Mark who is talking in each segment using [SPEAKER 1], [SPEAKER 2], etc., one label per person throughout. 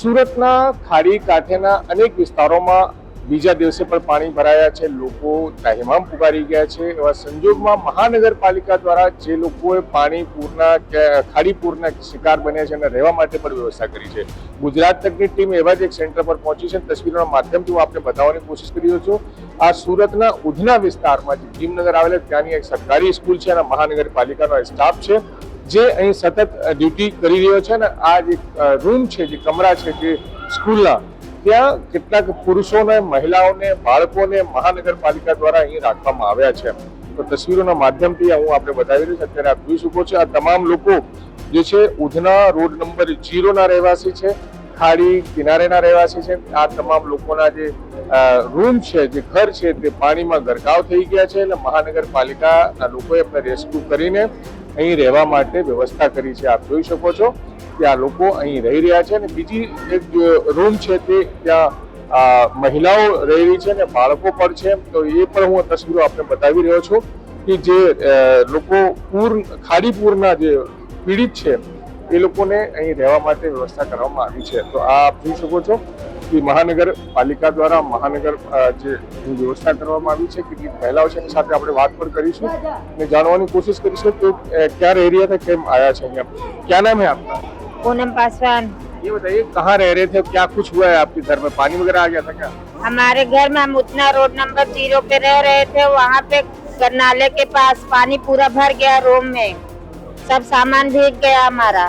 [SPEAKER 1] સુરતના ખાડી કાંઠેના અનેક વિસ્તારોમાં બીજા દિવસે પણ પાણી ભરાયા છે, લોકો ત્રાહિમામ પુકારી ગયા છે। એવા સંજોગમાં મહાનગરપાલિકા દ્વારા જે લોકોએ પાણી પૂરના ખાડી પૂરના શિકાર બન્યા છે અને રહેવા માટે પણ વ્યવસ્થા કરી છે। ગુજરાત તકની ટીમ એવા જ એક સેન્ટર પર પહોંચી છે। તસવીરોના માધ્યમથી હું આપને બતાવવાની કોશિશ કરી રહ્યો છું। આ સુરતના ઉધના વિસ્તારમાં જે ભીમનગર આવેલા ત્યાંની એક સરકારી સ્કૂલ છે અને મહાનગરપાલિકાનો સ્ટાફ છે જે અહીં સતત ડ્યુટી કરી રહ્યો છે અને આ જે રૂમ છે, જે કમરા છે, જે સ્કૂલના ત્યાં કેટલાક પુરુષોને, મહિલાઓને, બાળકોને મહાનગરપાલિકા દ્વારા અહીં રાખવામાં આવ્યા છે। તો તસવીરોના માધ્યમથી હું આપણે બતાવી રહ્યો છું। અત્યારે આપ જોઈ શકો છો આ તમામ લોકો જે છે ઉધના રોડ નંબર 0 રહેવાસી છે, ખાડી કિનારેના રહેવાસી છે। આ તમામ લોકોના જે રૂમ છે, જે ઘર છે, તે પાણીમાં ગરકાવ થઈ ગયા છે અને મહાનગરપાલિકાના લોકોએ એમને રેસ્ક્યુ કરીને અહીં રહેવા માટે વ્યવસ્થા કરી છે। આપ જોઈ શકો છો કે આ લોકો અહીં રહી રહ્યા છે અને બીજી એક રૂમ છે તે ત્યાં મહિલાઓ રહી રહી છે અને બાળકો પણ છે। તો એ પણ હું તસવીરો આપને બતાવી રહ્યો છું કે જે લોકો ખાડી પૂરના જે પીડિત છે એ લોકોને અહીં રહેવા માટે વ્યવસ્થા કરવામાં આવી છે। તો આ આપ જોઈ શકો છો કે મહાનગરપાલિકા દ્વારા જે વ્યવસ્થા કરવામાં આવી છે, કેટલીક મહિલાઓ છે એની સાથે આપણે વાત પણ કરીશું અને જાણવાની કોશિશ કરીશું કે ક્યાં રહી રહ્યા थे, કેમ आया છે અહીંયા। क्या नाम है आपका?
[SPEAKER 2] पूनम पासवान।
[SPEAKER 1] ये बताइए कहाँ रह रहे थे, क्या कुछ हुआ है आपके घर में, पानी वगैरह आ गया था क्या?
[SPEAKER 2] हमारे घर में हम उतना रोड नंबर 0 पे रह रहे थे, वहाँ पे नाले के पास पानी पूरा भर गया, रूम में सब सामान भीग गया हमारा।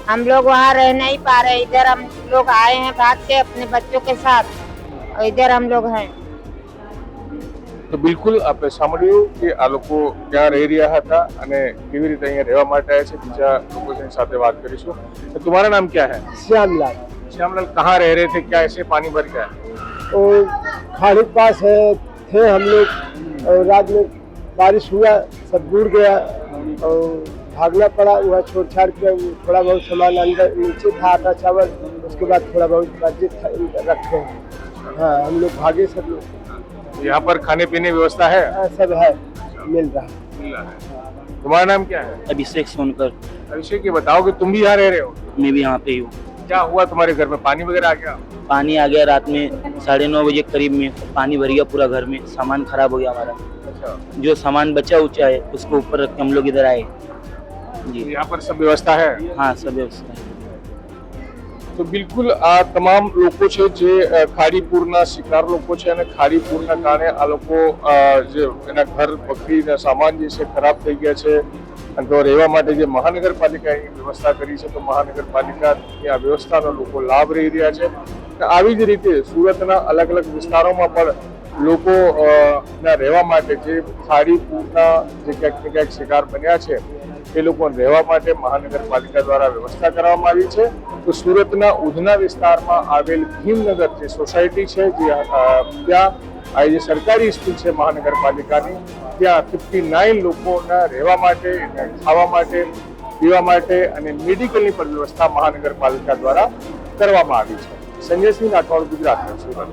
[SPEAKER 2] हम लोग वहाँ रह नहीं पा रहे, इधर हम लोग आए हैं भाग के अपने बच्चों के साथ और इधर हम लोग हैं।
[SPEAKER 1] તો બિલકુલ આપણે સાંભળ્યું કે આ લોકો ક્યાં રહી રહ્યા હતા અને કેવી રીતે અહીંયા રહેવા માટે આવ્યા છે। બીજા લોકો સાથે વાત કરીશું। તો તમારું નામ क्या है?
[SPEAKER 3] श्यामलाल।
[SPEAKER 1] श्यामलाल, कहाँ रह रहे थे, क्या ऐसे पानी भर गया?
[SPEAKER 3] और खाड़ी के पास थे हम लोग और रात में बारिश हुआ, सब डूब गया और भागना पड़ा। वहाँ छोड़ छाड़ के थोड़ा बहुत सामान अंदर नीचे था, आटा चावल, उसके बाद थोड़ा बहुत बचे रखे। हाँ, हम लोग भागे सब लोग।
[SPEAKER 1] यहाँ पर खाने पीने व्यवस्था है?
[SPEAKER 3] हाँ, सब है, मिल रहा है।
[SPEAKER 1] तुम्हारा नाम क्या है?
[SPEAKER 4] अभिषेक सोनकर।
[SPEAKER 1] अभिषेक, ये बताओ कि तुम भी यहाँ रह रहे हो?
[SPEAKER 4] मैं भी यहाँ पे ही हूँ।
[SPEAKER 1] क्या हुआ तुम्हारे घर में, पानी वगैरह आ गया?
[SPEAKER 4] पानी आ गया रात में 9:30 बजे करीब में, पानी भर गया पूरा घर में, सामान खराब हो गया हमारा।
[SPEAKER 1] अच्छा,
[SPEAKER 4] जो सामान बचा उचा है उसको ऊपर रख के हम लोग इधर आए जी।
[SPEAKER 1] यहाँ पर सब व्यवस्था है?
[SPEAKER 4] हाँ, सब व्यवस्था है।
[SPEAKER 1] તો બિલકુલ આ તમામ લોકો છે જે ખાડીપુરના શિકાર લોકો છે અને ખાડીપુરના કારણે આ લોકો જે એના ઘર બકરીના સામાન જે છે ખરાબ થઈ ગયા છે અને તો રહેવા માટે જે મહાનગરપાલિકાએ વ્યવસ્થા કરી છે તો મહાનગરપાલિકાની આ વ્યવસ્થાનો લોકો લાભ લઈ રહ્યા છે। આવી જ રીતે સુરતના અલગ અલગ વિસ્તારોમાં પણ લોકો ના રહેવા માટે જે ખાડીપુરના જે ક્યાંક ને ક્યાંક શિકાર બન્યા છે એ લોકોને રહેવા માટે મહાનગરપાલિકા દ્વારા વ્યવસ્થા કરવામાં આવી છે। તો સુરતના ઉધના વિસ્તારમાં આવેલ ભીમનગર જે સોસાયટી છે ત્યાં આ જે સરકારી સ્કૂલ છે મહાનગરપાલિકાની, ત્યાં 59 લોકોના રહેવા માટે, ખાવા માટે, પીવા માટે અને મેડિકલની પણ વ્યવસ્થા મહાનગરપાલિકા દ્વારા કરવામાં આવી છે। સંજય સિંહ રાઠોડ, ગુજરાત, સુરત।